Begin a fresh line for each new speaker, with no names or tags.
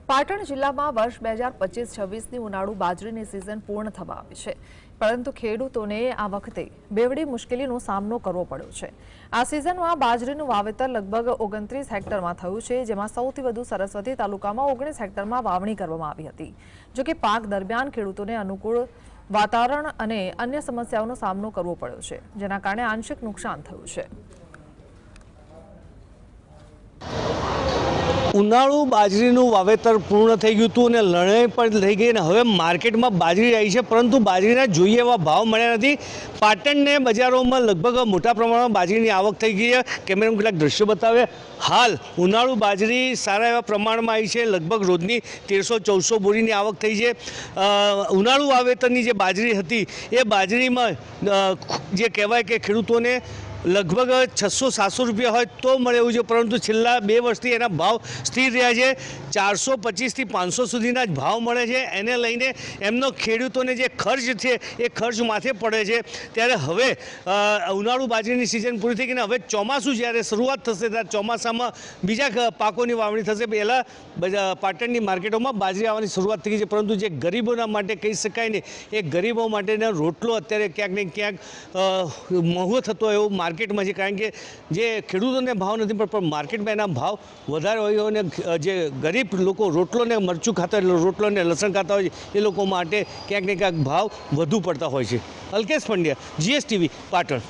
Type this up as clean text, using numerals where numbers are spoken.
પાટણ જિલ્લામાં વર્ષ 2025-26ની ઉનાળુ બાજરીની સિઝન પૂર્ણ થવા આવી છે, પરંતુ ખેડૂતોને આ વખતે બેવડી મુશ્કેલીનો સામનો કરવો પડ્યો છે। આ સિઝનમાં બાજરીનું વાવેતર લગભગ 29 હેક્ટરમાં થયું છે, જેમાં સૌથી વધુ સરસ્વતી તાલુકામાં 19 હેક્ટરમાં વાવણી કરવામાં આવી હતી। જો કે પાક દરમિયાન ખેડૂતોને અનુકૂળ વાતાવરણ અને અન્ય સમસ્યાઓનો સામનો કરવો પડ્યો છે, જેના કારણે આંશિક નુકસાન થયું છે।
ઉનાળુ બાજરીનું વાવેતર પૂર્ણ થઈ ગયું હતું અને લણણી પણ થઈ ગઈ અને હવે માર્કેટમાં બાજરી આવી છે, પરંતુ બાજરીના જોઈએ એવા ભાવ મળ્યા નથી। પાટણને બજારોમાં લગભગ મોટા પ્રમાણમાં બાજરીની આવક થઈ ગઈ છે। કેમેરામાં કેટલાક દ્રશ્યો બતાવે। હાલ ઉનાળુ બાજરી સારા એવા પ્રમાણમાં આવી છે, લગભગ રોજની 1300-1400 બોરીની આવક થઈ છે। ઉનાળુ વાવેતરની જે બાજરી હતી એ બાજરીમાં જે કહેવાય કે ખેડૂતોને લગભગ 600-700 રૂપિયા હોય તો મળે એવું છે, પરંતુ છેલ્લા 2 વર્ષથી એના ભાવ સ્થિર રહ્યા છે। 425થી 500 સુધીના જ ભાવ મળે છે। એને લઈને એમનો ખેડૂતોને જે ખર્ચ છે એ ખર્ચ માથે પડે છે। ત્યારે હવે ઉનાળુ બાજરીની સિઝન પૂરી થઈ ગઈ, હવે ચોમાસું જ્યારે શરૂઆત થશે ત્યારે ચોમાસામાં બીજા પાકોની વાવણી થશે। પહેલાં પાટણની માર્કેટોમાં બાજરી આવવાની શરૂઆત થઈ ગઈ છે, પરંતુ જે ગરીબોના માટે કહી શકાય ને એ ગરીબો માટેનો રોટલો અત્યારે ક્યાંક ને ક્યાંક મોંઘો થતો એવું માર્કેટમાં છે, કારણ કે જે ખેડૂતોને ભાવ નથી પણ માર્કેટમાં એના ભાવ વધારે હોય અને જે ગરીબ લોકો રોટલો ને મરચું ખાતા હોય, રોટલો ને લસણ ખાતા હોય એ લોકો માટે ક્યાંક ને ક્યાંક ભાવ વધુ પડતા હોય છે। અલ્કેશ પંડ્યા, GSTV, પાટણ।